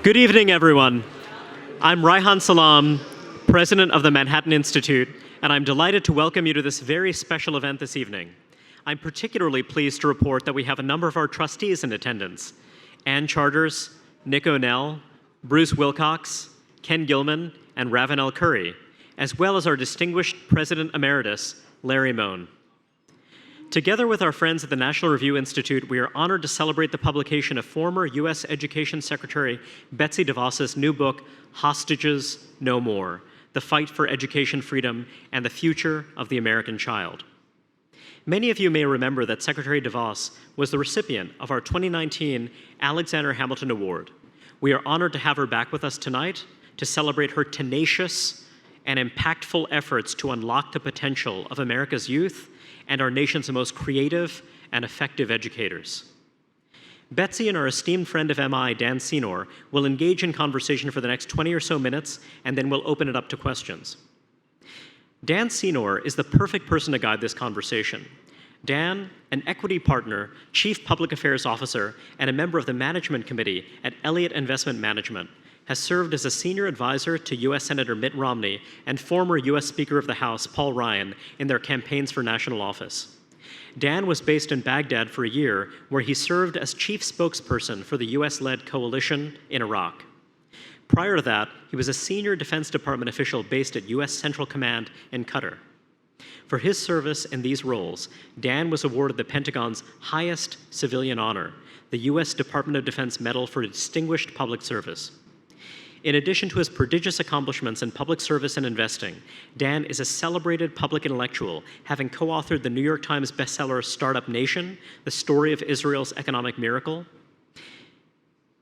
Good evening, everyone. I'm Raihan Salam, president of the Manhattan Institute, and I'm delighted to welcome you to this very special event this evening. I'm particularly pleased to report that we have a number of our trustees in attendance: Ann Charters, Nick O'Neill, Bruce Wilcox, Ken Gilman, and Ravenel Curry, as well as our distinguished President Emeritus, Larry Moan. Together with our friends at the National Review Institute, we are honored to celebrate the publication of former U.S. Education Secretary Betsy DeVos' new book, Hostages No More: The Fight for Education Freedom and the Future of the American Child. Many of you may remember that Secretary DeVos was the recipient of our 2019 Alexander Hamilton Award. We are honored to have her back with us tonight to celebrate her tenacious and impactful efforts to unlock the potential of America's youth and our nation's most creative and effective educators. Betsy and our esteemed friend of MI, Dan Senor, will engage in conversation for the next 20 or so minutes, and then we'll open it up to questions. Dan Senor is the perfect person to guide this conversation. Dan, an equity partner, chief public affairs officer, and a member of the management committee at Elliott Investment Management, has served as a senior advisor to U.S. Senator Mitt Romney and former U.S. Speaker of the House Paul Ryan in their campaigns for national office. Dan was based in Baghdad for a year, where he served as chief spokesperson for the U.S.-led coalition in Iraq. Prior to that, he was a senior Defense Department official based at U.S. Central Command in Qatar. For his service in these roles, Dan was awarded the Pentagon's highest civilian honor, the U.S. Department of Defense Medal for Distinguished Public Service. In addition to his prodigious accomplishments in public service and investing, Dan is a celebrated public intellectual, having co-authored the New York Times bestseller Startup Nation: The Story of Israel's Economic Miracle.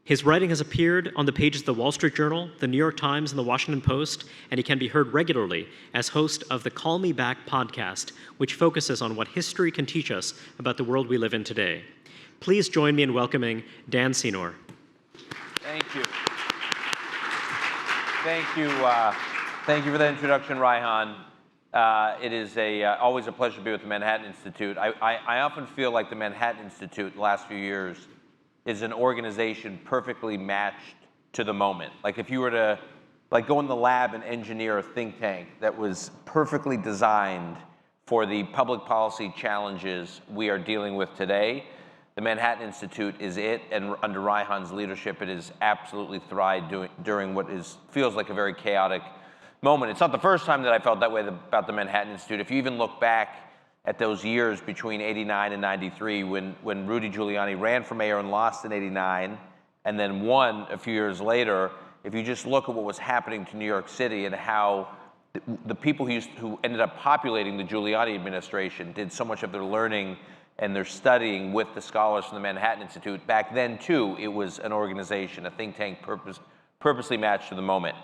His writing has appeared on the pages of the Wall Street Journal, the New York Times, and the Washington Post, and he can be heard regularly as host of the Call Me Back podcast, which focuses on what history can teach us about the world we live in today. Please join me in welcoming Dan Senor. Thank you. Thank you. Thank you for that introduction, Raihan. It is always a pleasure to be with the Manhattan Institute. I often feel like the Manhattan Institute, the last few years, is an organization perfectly matched to the moment. Like if you were to go in the lab and engineer a think tank that was perfectly designed for the public policy challenges we are dealing with today, the Manhattan Institute is it, and under Raihan's leadership, it has absolutely thrived during what feels like a very chaotic moment. It's not the first time that I felt that way about the Manhattan Institute. If you even look back at those years between '89 and '93, when Rudy Giuliani ran for mayor and lost in '89, and then won a few years later, if you just look at what was happening to New York City and how the people who ended up populating the Giuliani administration did so much of their learning and they're studying with the scholars from the Manhattan Institute. Back then, too, it was an organization, a think tank purposely matched to the moment.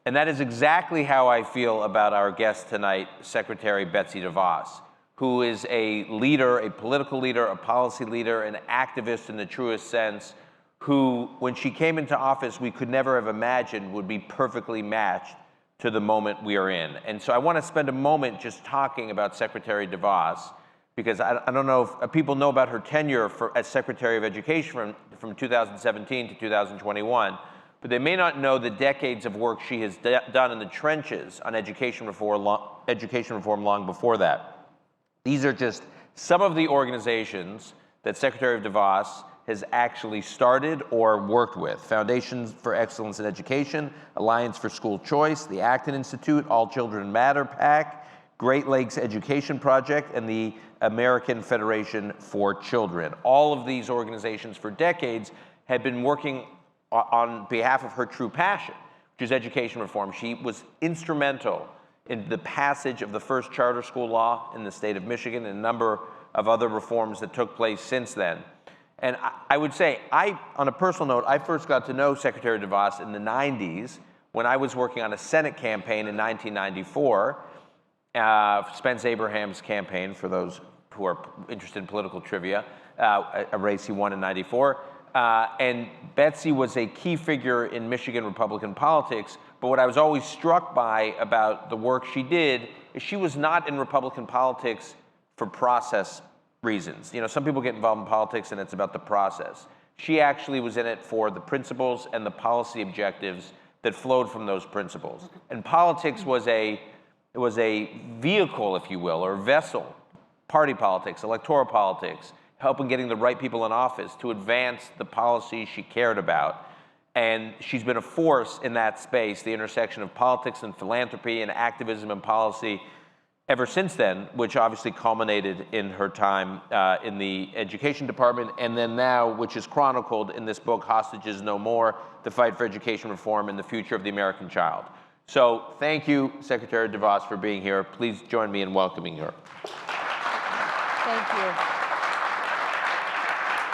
And that is exactly how I feel about our guest tonight, Secretary Betsy DeVos, who is a leader, a political leader, a policy leader, an activist in the truest sense, who, when she came into office, we could never have imagined would be perfectly matched to the moment we are in. And so I want to spend a moment just talking about Secretary DeVos, because I don't know if people know about her tenure as Secretary of Education from 2017 to 2021, but they may not know the decades of work she has done in the trenches on education reform long before that. These are just some of the organizations that Secretary of DeVos has actually started or worked with: Foundations for Excellence in Education, Alliance for School Choice, the Acton Institute, All Children Matter PAC, Great Lakes Education Project, and the American Federation for Children. All of these organizations for decades had been working on behalf of her true passion, which is education reform. She was instrumental in the passage of the first charter school law in the state of Michigan and a number of other reforms that took place since then. And I would say, on a personal note, I first got to know Secretary DeVos in the 90s when I was working on a Senate campaign in 1994, Spence Abraham's campaign, for those who are interested in political trivia, a race he won in '94. And Betsy was a key figure in Michigan Republican politics, but what I was always struck by about the work she did is she was not in Republican politics for process reasons. You know, some people get involved in politics and it's about the process. She actually was in it for the principles and the policy objectives that flowed from those principles. And politics was a vehicle, if you will, or vessel, party politics, electoral politics, helping getting the right people in office to advance the policies she cared about. And she's been a force in that space, the intersection of politics and philanthropy and activism and policy, ever since then, which obviously culminated in her time in the education department, and then now, which is chronicled in this book, Hostages No More, The Fight for Education Reform and the Future of the American Child. So thank you, Secretary DeVos, for being here. Please join me in welcoming her. Thank you.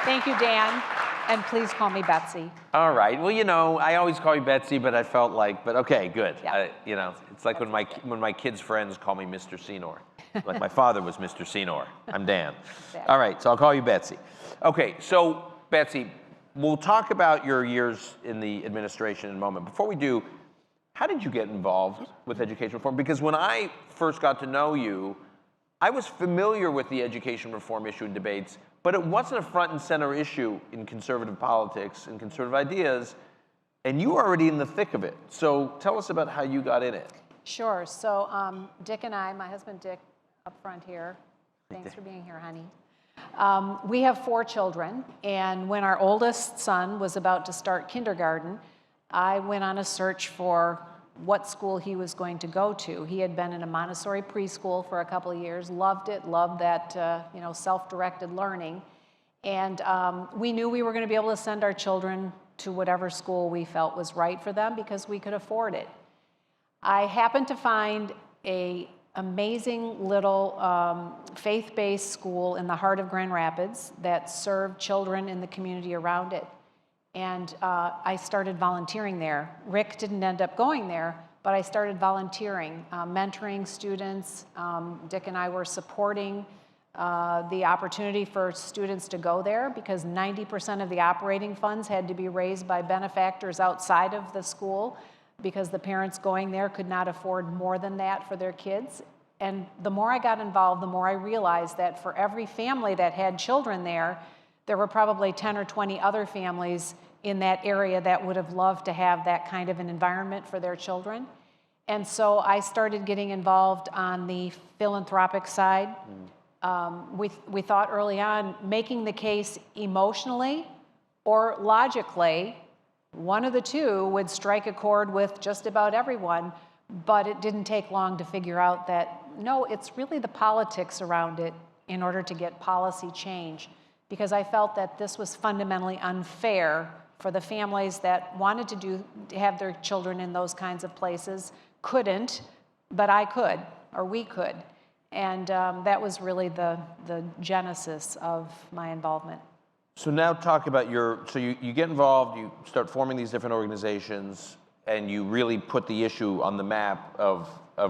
Thank you, Dan. And please call me Betsy. All right. Well, you know, I always call you Betsy, but I felt like, but okay, good. Yeah. You know, it's like when my kids' friends call me Mr. Senor. Like my father was Mr. Senor. I'm Dan. Exactly. All right, so I'll call you Betsy. Okay, so Betsy, we'll talk about your years in the administration in a moment. Before we do, how did you get involved with education reform? Because when I first got to know you, I was familiar with the education reform issue and debates, but it wasn't a front and center issue in conservative politics and conservative ideas, and you were already in the thick of it. So tell us about how you got in it. Sure. So Dick and I, my husband Dick up front here, thanks for being here, honey. We have 4 children, and when our oldest son was about to start kindergarten, I went on a search for what school he was going to go to. He had been in a Montessori preschool for a couple of years, loved it, loved that self-directed learning. And we knew we were going to be able to send our children to whatever school we felt was right for them because we could afford it. I happened to find an amazing little faith-based school in the heart of Grand Rapids that served children in the community around it. And I started volunteering there. Rick didn't end up going there, but I started volunteering, mentoring students. Dick and I were supporting the opportunity for students to go there because 90% of the operating funds had to be raised by benefactors outside of the school because the parents going there could not afford more than that for their kids. And the more I got involved, the more I realized that for every family that had children there were probably 10 or 20 other families in that area that would have loved to have that kind of an environment for their children. And so I started getting involved on the philanthropic side. We thought early on, making the case emotionally or logically, one of the two would strike a chord with just about everyone, but it didn't take long to figure out that, no, it's really the politics around it in order to get policy change. Because I felt that this was fundamentally unfair for the families that wanted to have their children in those kinds of places, couldn't, but I could, or we could. And that was really the genesis of my involvement. So now talk about you get involved, you start forming these different organizations, and you really put the issue on the map of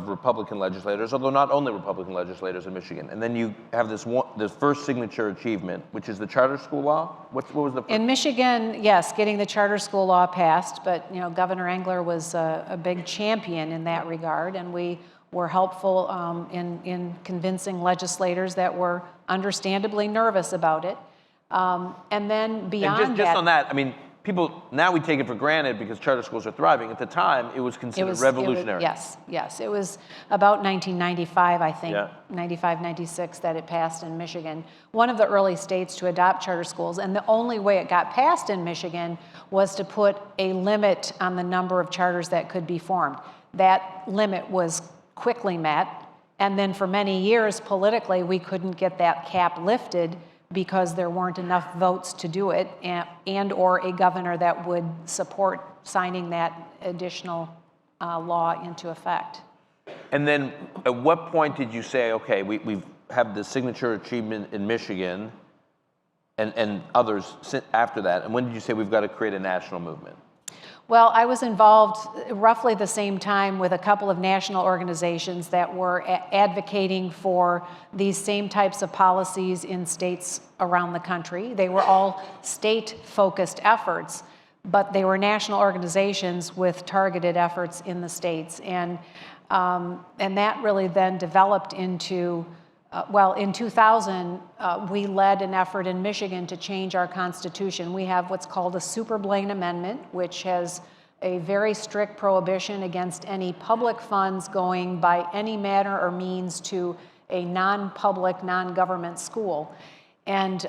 Republican legislators, although not only Republican legislators in Michigan. And then you have this first signature achievement, which is the charter school law. What was the first? In Michigan, yes, getting the charter school law passed, but Governor Engler was a big champion in that regard, and we were helpful in convincing legislators that were understandably nervous about it. And then beyond and just on that, I mean, people, now we take it for granted because charter schools are thriving. At the time, it was considered revolutionary. Yes. It was about 1995, I think, Yeah. 95, 96, that it passed in Michigan. One of the early states to adopt charter schools, and the only way it got passed in Michigan was to put a limit on the number of charters that could be formed. That limit was quickly met, and then for many years, politically, we couldn't get that cap lifted because there weren't enough votes to do it and or a governor that would support signing that additional law into effect. And then at what point did you say, okay, we have the signature achievement in Michigan and others after that, and when did you say we've got to create a national movement? Well, I was involved roughly the same time with a couple of national organizations that were advocating for these same types of policies in states around the country. They were all state-focused efforts, but they were national organizations with targeted efforts in the states. And that really then developed into well, in 2000, we led an effort in Michigan to change our Constitution. We have what's called a Super Blaine Amendment, which has a very strict prohibition against any public funds going by any manner or means to a non-public, non-government school. And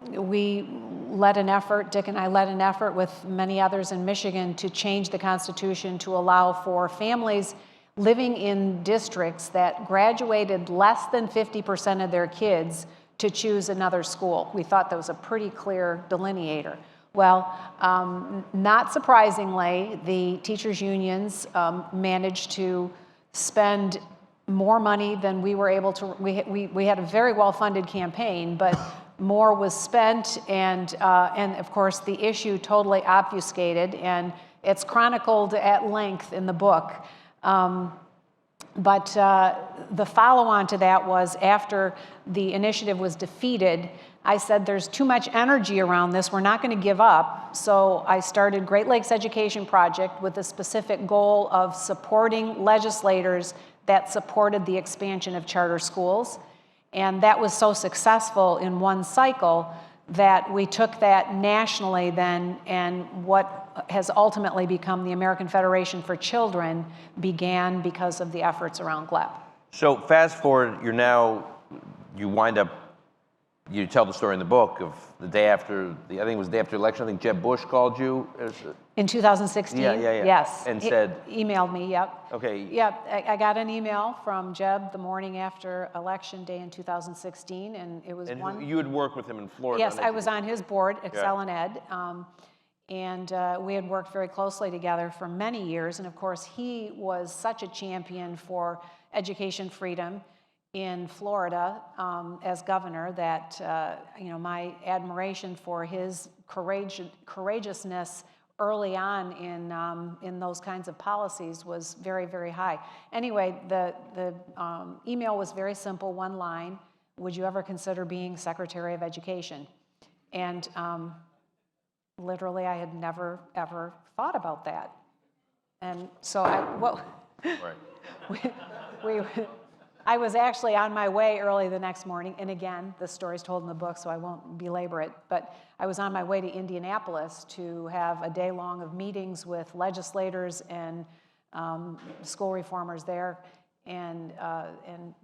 we led an effort, Dick and I led an effort with many others in Michigan to change the Constitution to allow for families living in districts that graduated less than 50% of their kids to choose another school. We thought that was a pretty clear delineator. Well, not surprisingly, the teachers' unions managed to spend more money than we were able to. We had a very well-funded campaign, but more was spent, and of course the issue totally obfuscated, and it's chronicled at length in the book. But the follow-on to that was after the initiative was defeated, I said there's too much energy around this, we're not going to give up. So I started Great Lakes Education Project with the specific goal of supporting legislators that supported the expansion of charter schools. And that was so successful in one cycle that we took that nationally then, and what has ultimately become the American Federation for Children began because of the efforts around GLEP. So fast forward, you wind up, you tell the story in the book of the day after, I think it was the day after the election, I think Jeb Bush called you. In 2016? Yeah. Yes. And said? Emailed me, yep. Okay. Yep, I got an email from Jeb the morning after Election Day in 2016, and it was And you had worked with him in Florida. Yes, I was on his board, Excel and Ed, and we had worked very closely together for many years, and of course he was such a champion for education freedom in Florida as governor that my admiration for his courageousness early on in those kinds of policies was very, very high. Anyway, the email was very simple, one line: would you ever consider being Secretary of Education? And literally, I had never ever thought about that. And so I was actually on my way early the next morning, and again, the story's told in the book, so I won't belabor it, but I was on my way to Indianapolis to have a day long of meetings with legislators and school reformers there, and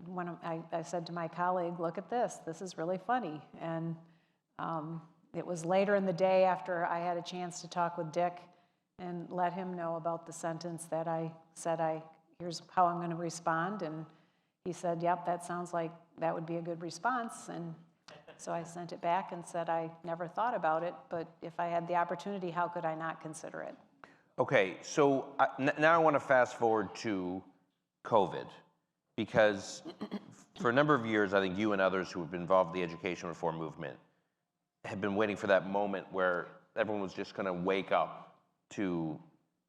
when I said to my colleague, look at this is really funny, and it was later in the day after I had a chance to talk with Dick and let him know about the sentence that I said, here's how I'm going to respond, and he said, yep, that sounds like that would be a good response. And so I sent it back and said, I never thought about it, but if I had the opportunity, how could I not consider it? Okay, so now I want to fast forward to COVID, because for a number of years, I think you and others who have been involved in the education reform movement have been waiting for that moment where everyone was just going to wake up to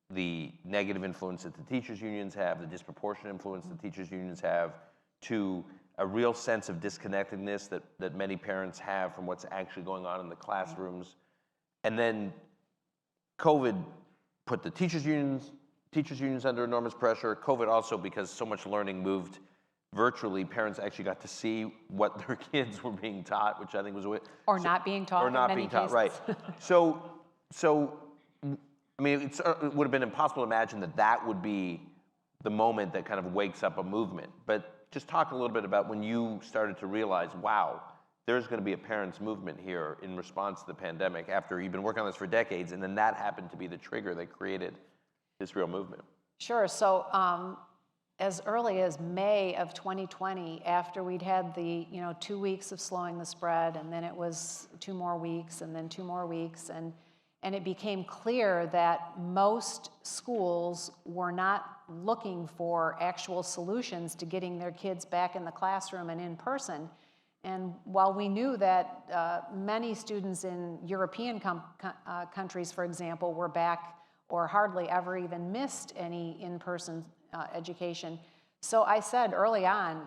the negative influence that the teachers' unions have, the disproportionate influence the teachers' unions have, to a real sense of disconnectedness that many parents have from what's actually going on in the classrooms. And then COVID put the teachers' unions under enormous pressure. COVID also, because so much learning moved virtually, parents actually got to see what their kids were being taught, which I think was or not being taught. Or not in many being taught, cases. right. So I mean, it would have been impossible to imagine that would be the moment that kind of wakes up a movement. But just talk a little bit about when you started to realize, wow, there's going to be a parents' movement here in response to the pandemic after you've been working on this for decades, and then that happened to be the trigger that created this real movement. Sure. So as early as May of 2020, after we'd had the 2 weeks of slowing the spread, and then it was 2 more weeks, and then 2 more weeks, and it became clear that most schools were not looking for actual solutions to getting their kids back in the classroom and in person. And while we knew that many students in European countries, for example, were back or hardly ever even missed any in-person education, so I said early on,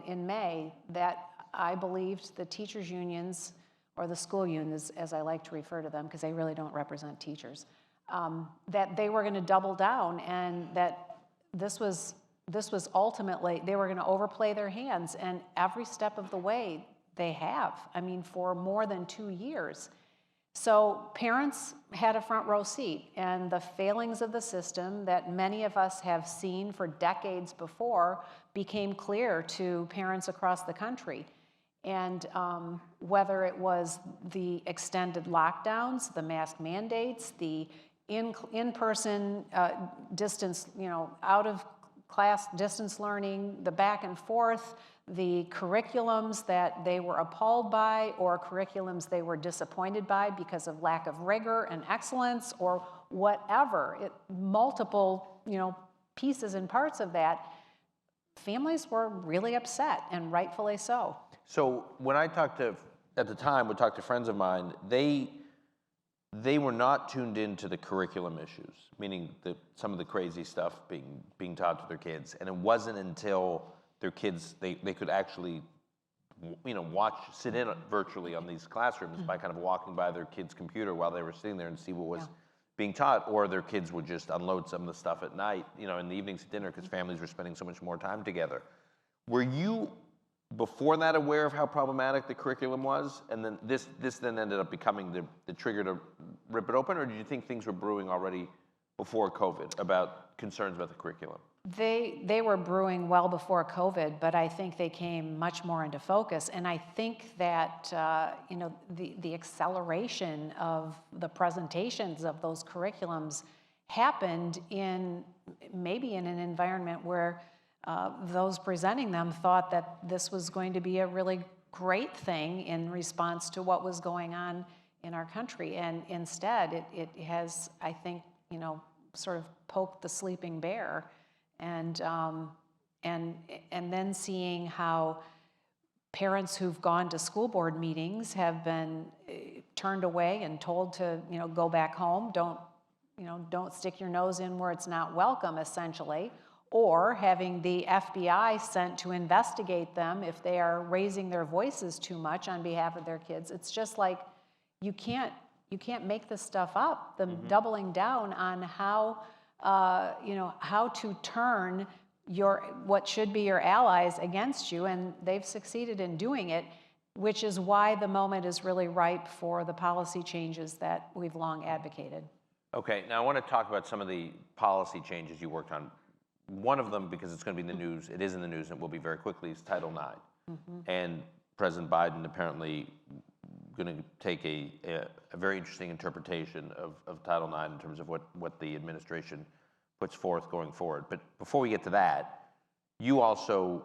in May, that I believed the teachers' unions, or the school unions, as I like to refer to them, because they really don't represent teachers, that they were going to double down, and that this was this was ultimately, they were going to overplay their hands, and every step of the way they have. I mean, for more than 2 years. So parents had a front row seat, and the failings of the system that many of us have seen for decades before became clear to parents across the country. And whether it was the extended lockdowns, the mask mandates, the in-person distance, out of class distance learning, the back and forth, the curriculums that they were appalled by or curriculums they were disappointed by because of lack of rigor and excellence or whatever, multiple, pieces and parts of that, families were really upset, and rightfully so. So when I talked to, at the time, would talk to friends of mine, they were not tuned into the curriculum issues, meaning some of the crazy stuff being taught to their kids. And it wasn't until their kids, they could actually, sit in virtually on these classrooms by kind of walking by their kid's computer while they were sitting there and see what was being taught, or their kids would just unload some of the stuff at night, in the evenings at dinner, because families were spending so much more time together. Were you, before that, aware of how problematic the curriculum was, and then this then ended up becoming the trigger to rip it open, or did you think things were brewing already before COVID about concerns about the curriculum? They were brewing well before COVID, but I think they came much more into focus. And I think that the acceleration of the presentations of those curriculums happened maybe in an environment where those presenting them thought that this was going to be a really great thing in response to what was going on in our country. And instead, it has, I think, sort of poked the sleeping bear. And then seeing how parents who've gone to school board meetings have been turned away and told to, go back home, don't stick your nose in where it's not welcome, essentially, or having the FBI sent to investigate them if they are raising their voices too much on behalf of their kids. It's just like, you can't make this stuff up. The doubling down on how to turn what should be your allies against you, and they've succeeded in doing it, which is why the moment is really ripe for the policy changes that we've long advocated. Okay, now I want to talk about some of the policy changes you worked on. One of them, because it's going to be in the news, it is in the news and it will be very quickly, is Title IX. And President Biden apparently going to take a very interesting interpretation of Title IX in terms of what the administration puts forth going forward. But before we get to that, you also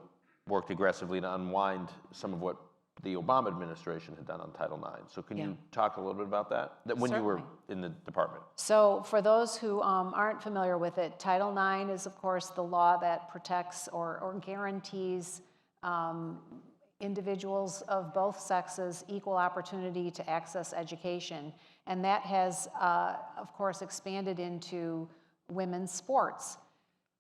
worked aggressively to unwind some of what the Obama administration had done on Title IX. So can you talk a little bit about that when you were in the department? So for those who aren't familiar with it, Title IX is, of course, the law that protects or guarantees individuals of both sexes equal opportunity to access education. And that has, of course, expanded into women's sports.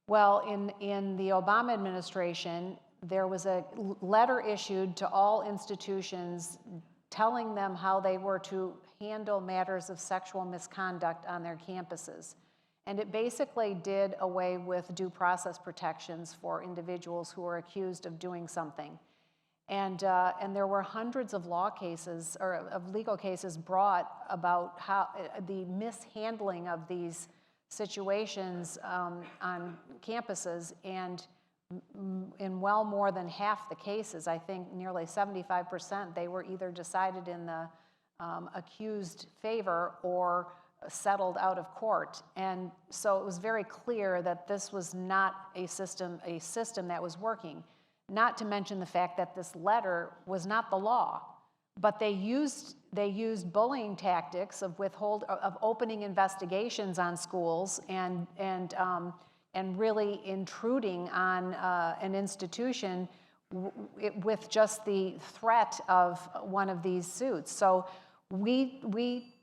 Well, in the Obama administration, there was a letter issued to all institutions telling them how they were to handle matters of sexual misconduct on their campuses. And it basically did away with due process protections for individuals who were accused of doing something. And there were hundreds of law cases, or of legal cases, brought about how the mishandling of these situations on campuses, and in well more than half the cases, I think nearly 75%, they were either decided in the accused favor or settled out of court. And so it was very clear that this was not a system that was working. Not to mention the fact that this letter was not the law, but they used bullying tactics of opening investigations on schools and really intruding on an institution with just the threat of one of these suits. So we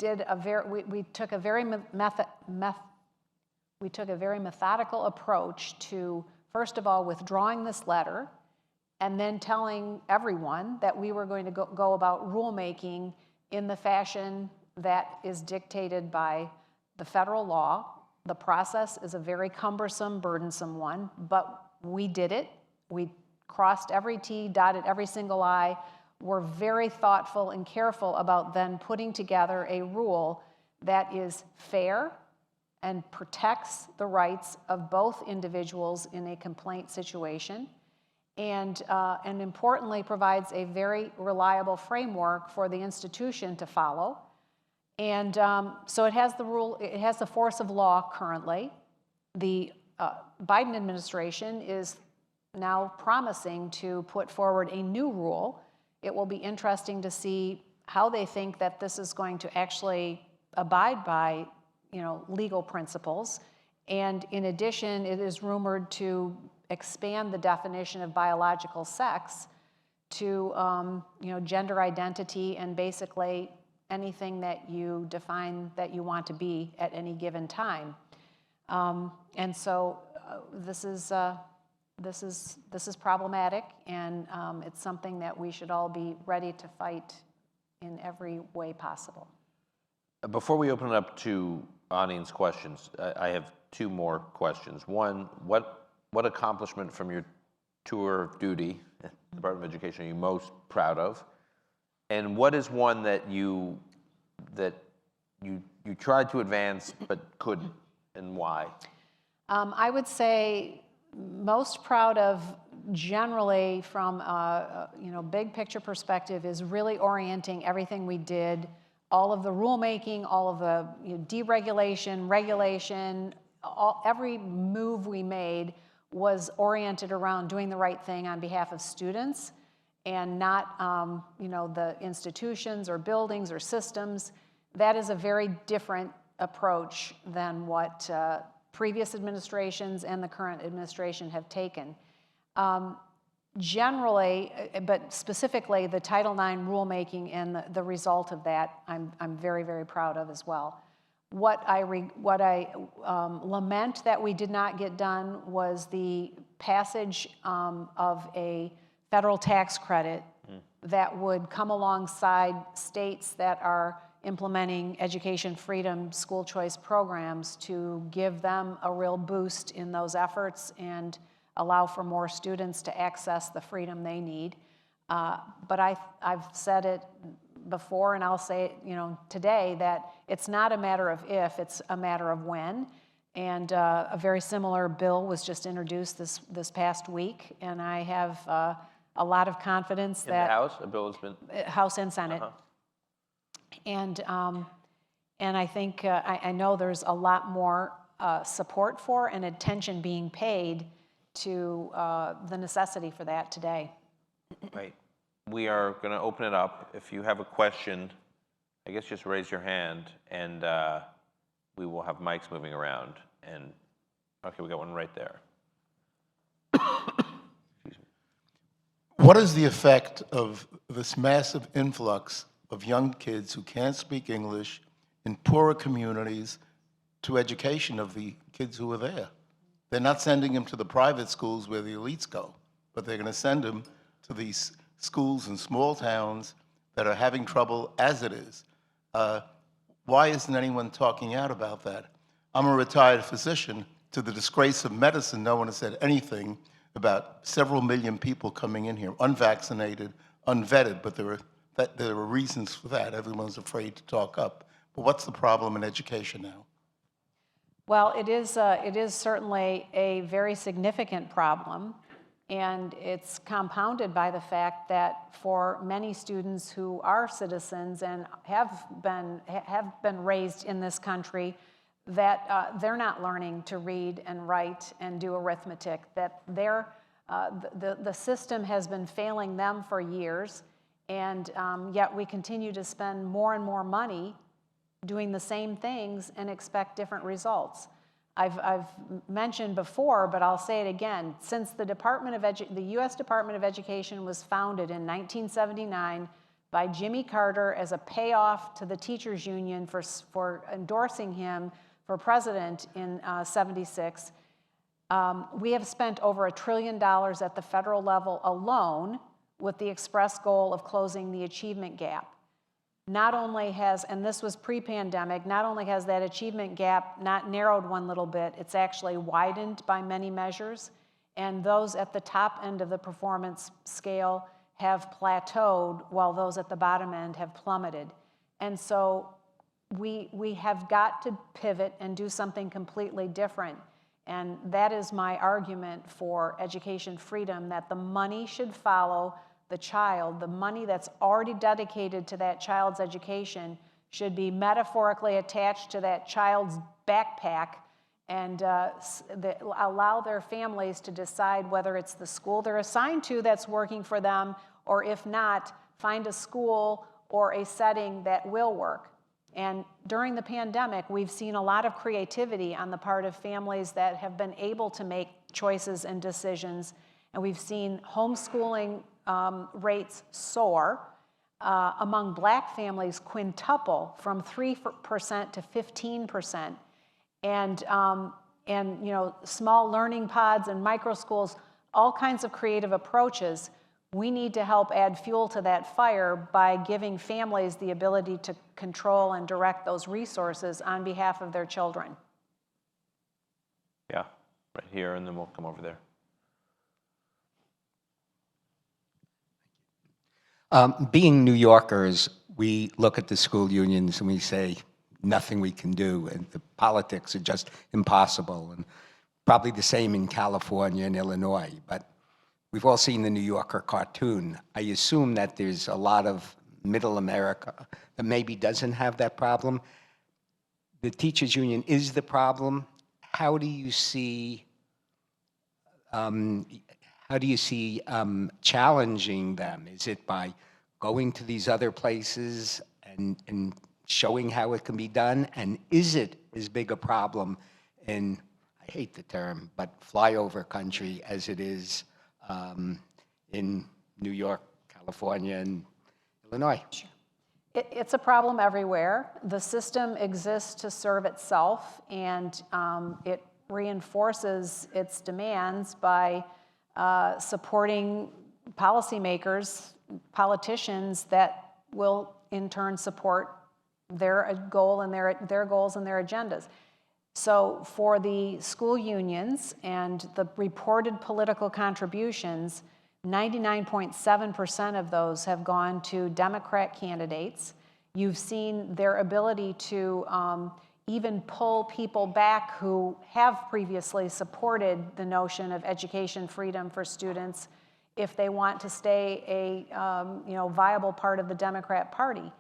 took a very methodical approach to, first of all, withdrawing this letter, and then telling everyone that we were going to go about rulemaking in the fashion that is dictated by the federal law, The process is a very cumbersome, burdensome one, but we did it. We crossed every T, dotted every single I. We're very thoughtful and careful about then putting together a rule that is fair and protects the rights of both individuals in a complaint situation, and importantly provides a very reliable framework for the institution to follow. And so it has the force of law currently. The Biden administration is now promising to put forward a new rule. It will be interesting to see how they think that this is going to actually abide by, legal principles. And in addition, it is rumored to expand the definition of biological sex to, gender identity and basically anything that you define that you want to be at any given time. And so this is problematic, and it's something that we should all be ready to fight in every way possible. Before we open it up to audience questions, I have two more questions. One, what accomplishment from your tour of duty at the Department of Education are you most proud of? And what is one that you tried to advance but couldn't, and why? I would say most proud of, generally from a big picture perspective, is really orienting everything we did, all of the rulemaking, all of the deregulation, regulation, every move we made was oriented around doing the right thing on behalf of students, and not the institutions or buildings or systems. That is a very different approach than what previous administrations and the current administration have taken. Generally, but specifically the Title IX rulemaking and the result of that, I'm very, very proud of as well. What I lament that we did not get done was the passage of a federal tax credit that would come alongside states that are implementing education freedom school choice programs to give them a real boost in those efforts and allow for more students to access the freedom they need. But I've said it before, and I'll say it today, that it's not a matter of if, it's a matter of when. And a very similar bill was just introduced this past week, and I have a lot of confidence that— In the House? A bill has been— House and Senate. And I think, I know there's a lot more support for and attention being paid to the necessity for that today. Right. We are going to open it up. If you have a question, I guess just raise your hand, and we will have mics moving around. And okay, we got one right there. Excuse me. What is the effect of this massive influx of young kids who can't speak English in poorer communities to education of the kids who are there? They're not sending them to the private schools where the elites go, but they're going to send them to these schools in small towns that are having trouble as it is. Why isn't anyone talking out about that? I'm a retired physician. To the disgrace of medicine, no one has said anything about several million people coming in here, unvaccinated, unvetted, but there are reasons for that. Everyone's afraid to talk up. But what's the problem in education now? Well, it is certainly a very significant problem, and it's compounded by the fact that for many students who are citizens and have been raised in this country, that they're not learning to read and write and do arithmetic, that the system has been failing them for years, and yet we continue to spend more and more money doing the same things and expect different results. I've mentioned before, but I'll say it again. Since the U.S. Department of Education was founded in 1979 by Jimmy Carter as a payoff to the teachers union for endorsing him for president in '76, we have spent over $1 trillion at the federal level alone with the express goal of closing the achievement gap. not only has, and this was pre-pandemic, not only has that achievement gap not narrowed one little bit, it's actually widened by many measures. And those at the top end of the performance scale have plateaued, while those at the bottom end have plummeted. And so we have got to pivot and do something completely different. And that is my argument for education freedom, that the money should follow the child. The money that's already dedicated to that child's education should be metaphorically attached to that child's backpack, and allow their families to decide whether it's the school they're assigned to that's working for them, or if not, find a school or a setting that will work. And during the pandemic, we've seen a lot of creativity on the part of families that have been able to make choices and decisions. And we've seen homeschooling rates soar. Among Black families, quintuple from 3% to 15%. And you know, small learning pods and micro schools, all kinds of creative approaches. We need to help add fuel to that fire by giving families the ability to control and direct those resources on behalf of their children. Yeah, right here, and then we'll come over there. Being New Yorkers, we look at the school unions and we say, nothing we can do, and the politics are just impossible, and probably the same in California and Illinois. But we've all seen the New Yorker cartoon. I assume that there's a lot of middle America that maybe doesn't have that problem. The teachers union is the problem. How do you see challenging them? Is it by going to these other places and showing how it can be done? And is it as big a problem in, I hate the term, but flyover country as it is in New York, California, and Illinois? Sure. It's a problem everywhere. The system exists to serve itself, and it reinforces its demands by supporting policymakers, politicians that will in turn support their goal and their goals and their agendas. So for the school unions and the reported political contributions, 99.7% of those have gone to Democrat candidates. You've seen their ability to even pull people back who have previously supported the notion of education freedom for students if they want to stay a viable part of the Democrat Party.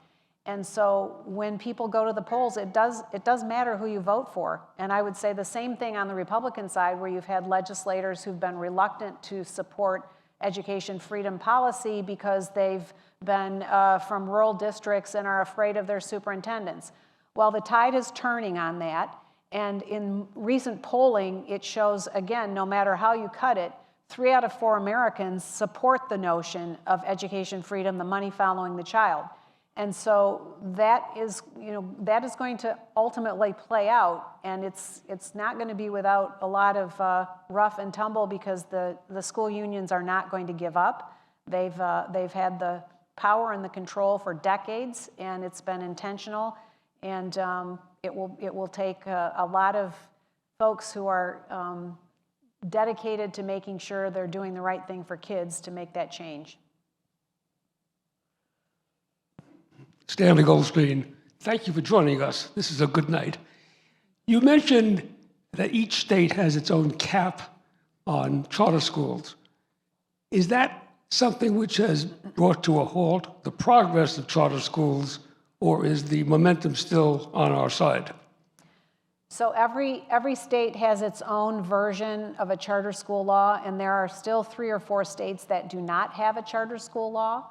And so when people go to the polls, it does matter who you vote for. And I would say the same thing on the Republican side, where you've had legislators who've been reluctant to support education freedom policy because they've been from rural districts and are afraid of their superintendents. Well, the tide is turning on that. And in recent polling, it shows, again, no matter how you cut it, 3 out of 4 Americans support the notion of education freedom, the money following the child. And so that is going to ultimately play out, and it's not going to be without a lot of rough and tumble, because the school unions are not going to give up. They've had the power and the control for decades, and it's been intentional. And it will take a lot of folks who are dedicated to making sure they're doing the right thing for kids to make that change. Stanley Goldstein, thank you for joining us. This is a good night. You mentioned that each state has its own cap on charter schools. Is that something which has brought to a halt the progress of charter schools, or is the momentum still on our side? So every state has its own version of a charter school law, and there are still 3 or 4 states that do not have a charter school law.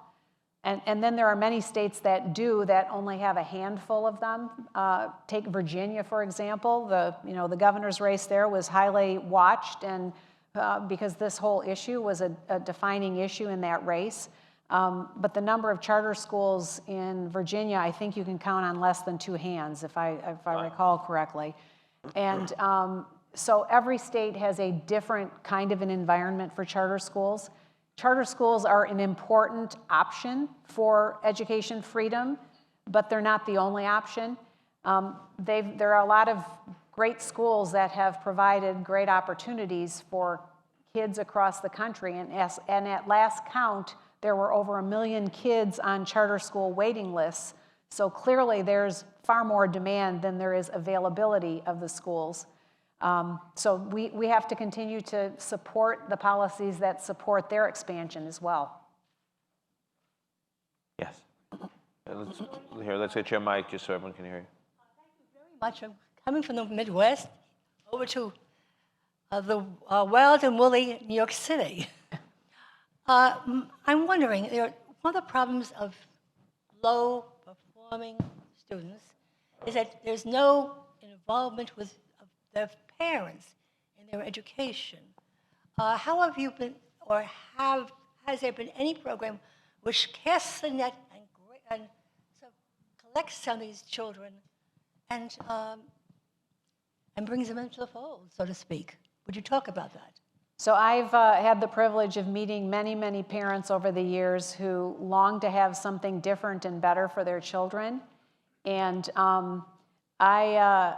And then there are many states that do, that only have a handful of them. Take Virginia, for example. The governor's race there was highly watched, and because this whole issue was a defining issue in that race. But the number of charter schools in Virginia, I think you can count on less than 2 hands, if I recall correctly. And so every state has a different kind of an environment for charter schools. Charter schools are an important option for education freedom, but they're not the only option. There are a lot of great schools that have provided great opportunities for kids across the country, and at last count, there were over 1 million kids on charter school waiting lists. So clearly there's far more demand than there is availability of the schools. So we have to continue to support the policies that support their expansion as well. Yes. Let's get your mic just so everyone can hear you. Much. I'm coming from the Midwest over to the wild and woolly New York City. I'm wondering, one of the problems of low-performing students is that there's no involvement with their parents in their education. How have you been, or has there been any program which casts the net and sort of collects some of these children and brings them into the fold, so to speak? Would you talk about that? So I've had the privilege of meeting many, many parents over the years who long to have something different and better for their children. And I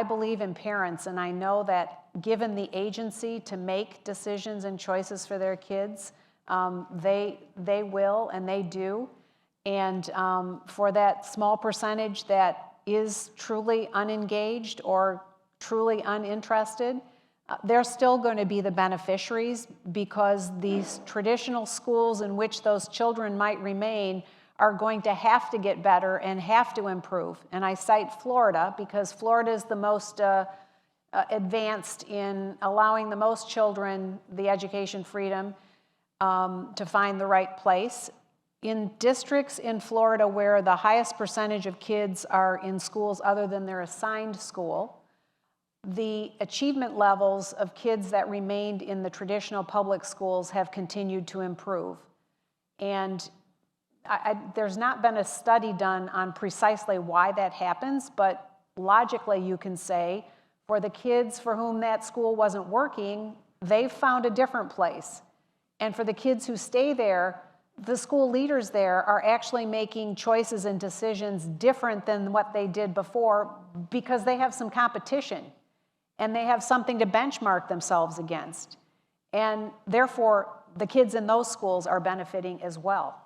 believe in parents, and I know that given the agency to make decisions and choices for their kids, they will and they do. And for that small percentage that is truly unengaged or truly uninterested, they're still going to be the beneficiaries, because these traditional schools in which those children might remain are going to have to get better and have to improve. And I cite Florida because Florida is the most advanced in allowing the most children the education freedom to find the right place. In districts in Florida where the highest percentage of kids are in schools other than their assigned school, the achievement levels of kids that remained in the traditional public schools have continued to improve. And there's not been a study done on precisely why that happens, but logically you can say, for the kids for whom that school wasn't working, they've found a different place. And for the kids who stay there, the school leaders there are actually making choices and decisions different than what they did before, because they have some competition and they have something to benchmark themselves against. And therefore, the kids in those schools are benefiting as well.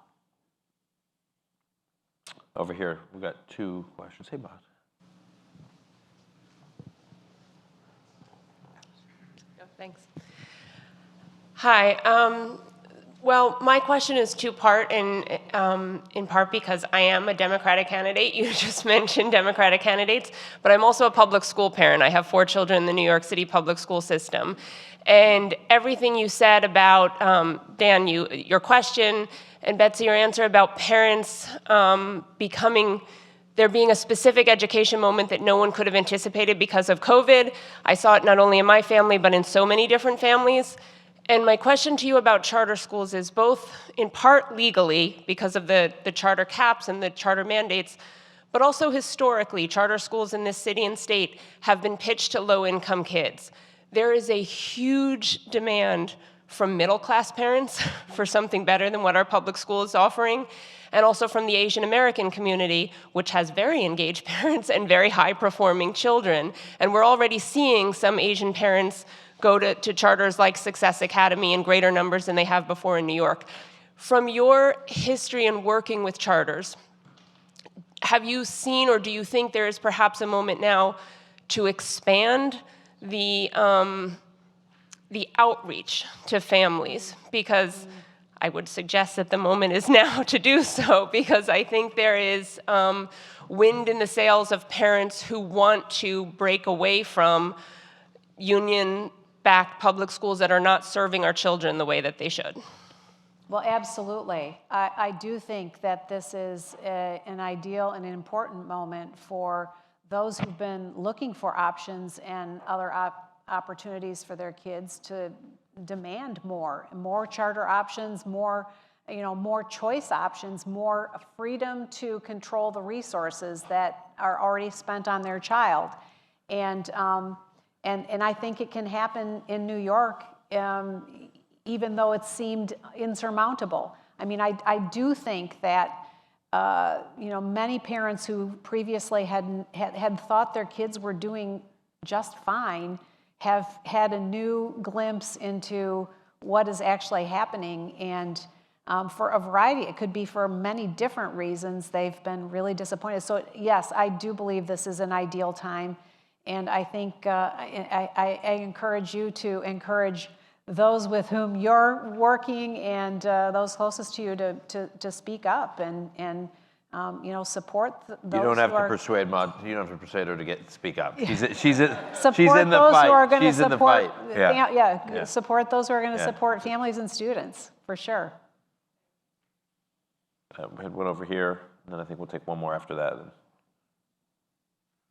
Over here, we've got 2 questions. Hey, Bob. Thanks. Hi. Well, my question is two-part, in part because I am a Democratic candidate. You just mentioned Democratic candidates, but I'm also a public school parent. I have 4 children in the New York City public school system. And everything you said about, Dan, your question, and Betsy, your answer about parents there being a specific education moment that no one could have anticipated because of COVID. I saw it not only in my family, but in so many different families. And my question to you about charter schools is both in part legally, because of the charter caps and the charter mandates, but also historically, charter schools in this city and state have been pitched to low-income kids. There is a huge demand from middle-class parents for something better than what our public school is offering, and also from the Asian American community, which has very engaged parents and very high-performing children. And we're already seeing some Asian parents go to charters like Success Academy in greater numbers than they have before in New York. From your history in working with charters, have you seen, or do you think there is perhaps a moment now to expand the outreach to families? Because I would suggest that the moment is now to do so, because I think there is wind in the sails of parents who want to break away from union-backed public schools that are not serving our children the way that they should. Well, absolutely. I do think that this is an ideal and an important moment for those who've been looking for options and other opportunities for their kids to demand more charter options, more choice options, more freedom to control the resources that are already spent on their child. And I think it can happen in New York, even though it seemed insurmountable. I mean, I do think that many parents who previously had thought their kids were doing just fine have had a new glimpse into what is actually happening. And for a variety, it could be for many different reasons, they've been really disappointed. So yes, I do believe this is an ideal time. And I think I encourage you to encourage those with whom you're working and those closest to you to speak up and support those. You don't have who to are, persuade Maud. You don't have to persuade her to speak up. She's in support the those fight. who are going to She's in the support. fight. Yeah. Support those who are going to support families and students for sure. We had one over here, and then I think we'll take one more after that.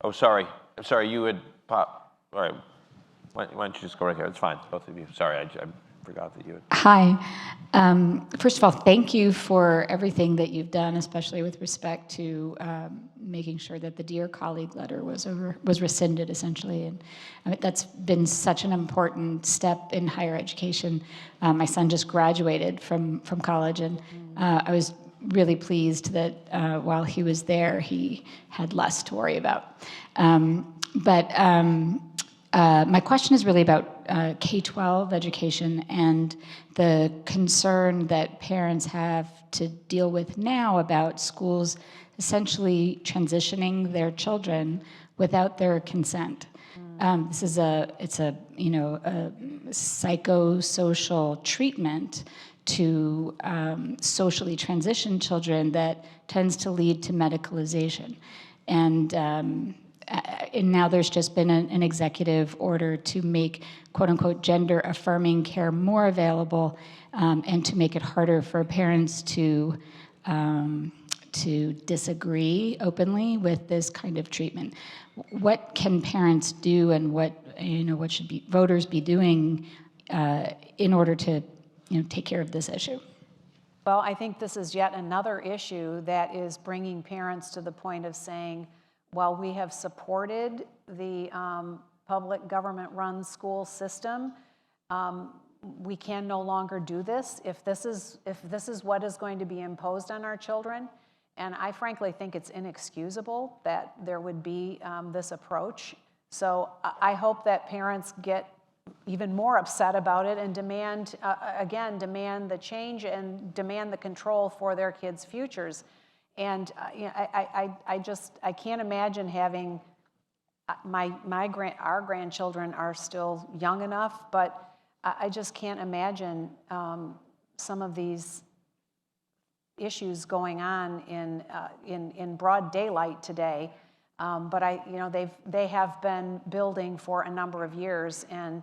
Oh, sorry. I'm sorry. You had pop. All right. Why don't you just go right here? It's fine, both of you. Sorry, I forgot that you had. Hi. First of all, thank you for everything that you've done, especially with respect to making sure that the Dear Colleague letter was rescinded, essentially. And I mean, that's been such an important step in higher education. My son just graduated from college, and I was really pleased that while he was there, he had less to worry about. My question is really about K-12 education and the concern that parents have to deal with now about schools essentially transitioning their children without their consent. This is a psychosocial treatment to socially transition children that tends to lead to medicalization. And now there's just been an executive order to make quote-unquote gender-affirming care more available and to make it harder for parents to disagree openly with this kind of treatment. What can parents do, and what should voters be doing in order to take care of this issue? Well, I think this is yet another issue that is bringing parents to the point of saying, while we have supported the public government-run school system, we can no longer do this if this is what is going to be imposed on our children. And I frankly think it's inexcusable that there would be this approach. So I hope that parents get even more upset about it and demand the change and demand the control for their kids' futures. And I can't imagine having our grandchildren are still young enough, but I just can't imagine some of these issues going on in broad daylight today. But they have been building for a number of years, and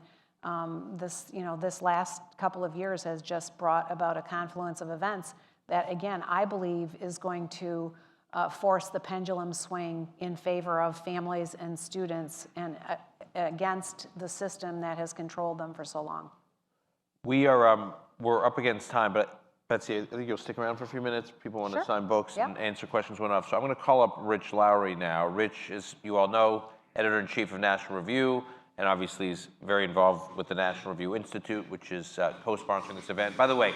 this last couple of years has just brought about a confluence of events that, again, I believe is going to force the pendulum swing in favor of families and students and against the system that has controlled them for so long. We're up against time, but Betsy, I think you'll stick around for a few minutes. People want to sign books and answer questions one off. So I'm going to call up Rich Lowry now. Rich is, you all know, editor-in-chief of National Review, and obviously is very involved with the National Review Institute, which is co-sponsoring this event. By the way,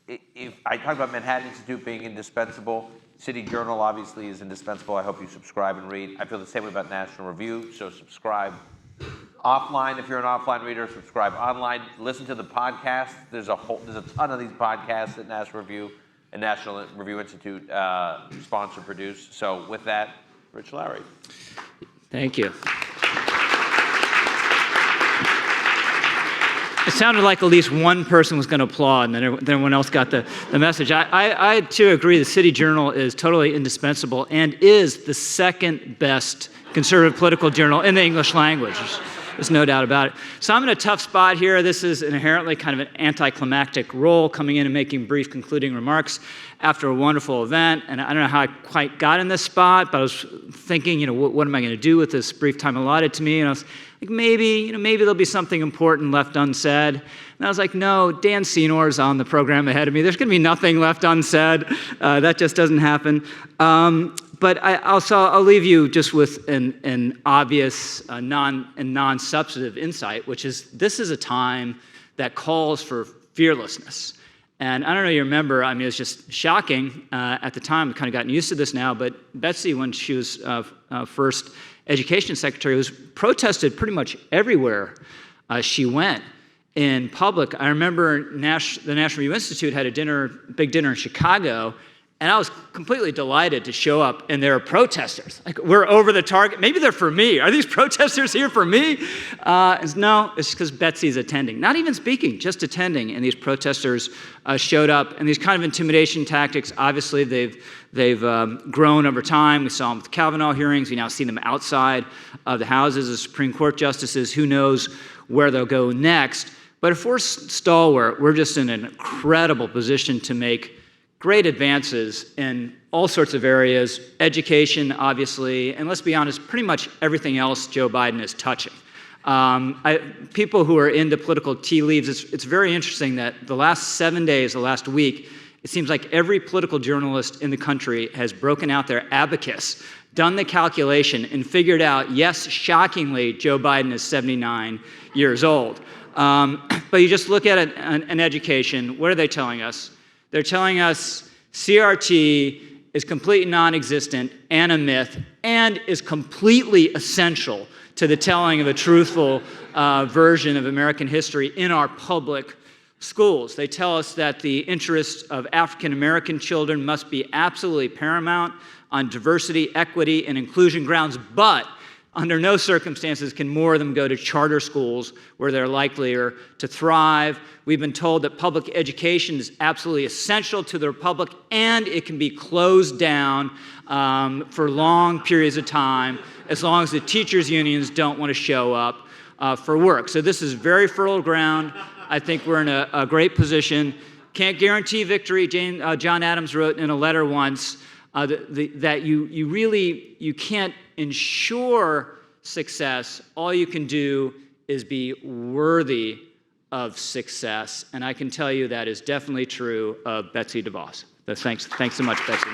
if I talk about Manhattan Institute being indispensable, City Journal obviously is indispensable. I hope you subscribe and read. I feel the same way about National Review, so subscribe offline if you're an offline reader, subscribe online, listen to the podcast. There's a ton of these podcasts that National Review and National Review Institute sponsor produce. So with that, Rich Lowry. Thank you. It sounded like at least one person was going to applaud, and then everyone else got the message. I too agree the City Journal is totally indispensable and is the second best conservative political journal in the English language. There's no doubt about it. So I'm in a tough spot here. This is inherently kind of an anticlimactic role, coming in and making brief concluding remarks after a wonderful event. And I don't know how I quite got in this spot, but I was thinking, what am I going to do with this brief time allotted to me? And I was like, maybe there'll be something important left unsaid. And I was like, no, Dan Senor's on the program ahead of me. There's going to be nothing left unsaid. That just doesn't happen. But I'll leave you just with an obvious non-substantive insight, which is this is a time that calls for fearlessness. And I don't know if you remember, I mean, it was just shocking at the time. We've kind of gotten used to this now, but Betsy, when she was first education secretary, was protested pretty much everywhere she went in public. I remember the National Review Institute had a big dinner in Chicago, and I was completely delighted to show up, and there are protesters. Like, we're over the target. Maybe they're for me. Are these protesters here for me? No, it's because Betsy's attending. Not even speaking, just attending. And these protesters showed up. And these kind of intimidation tactics, obviously, they've grown over time. We saw them with the Kavanaugh hearings. We now see them outside of the houses of Supreme Court justices. Who knows where they'll go next? But if we're stalwart, we're just in an incredible position to make great advances in all sorts of areas, education, obviously, and let's be honest, pretty much everything else Joe Biden is touching. People who are into political tea leaves, it's very interesting that the last 7 days, the last week, it seems like every political journalist in the country has broken out their abacus, done the calculation, and figured out, yes, shockingly, Joe Biden is 79 years old. But you just look at it in education, what are they telling us? They're telling us CRT is completely non-existent and a myth and is completely essential to the telling of a truthful version of American history in our public schools. They tell us that the interests of African American children must be absolutely paramount on diversity, equity, and inclusion grounds, but under no circumstances can more of them go to charter schools where they're likelier to thrive. We've been told that public education is absolutely essential to the republic, and it can be closed down for long periods of time as long as the teachers' unions don't want to show up for work. So this is very fertile ground. I think we're in a great position. Can't guarantee victory. John Adams wrote in a letter once that you can't ensure success. All you can do is be worthy of success. And I can tell you that is definitely true of Betsy DeVos. Thanks so much, Betsy.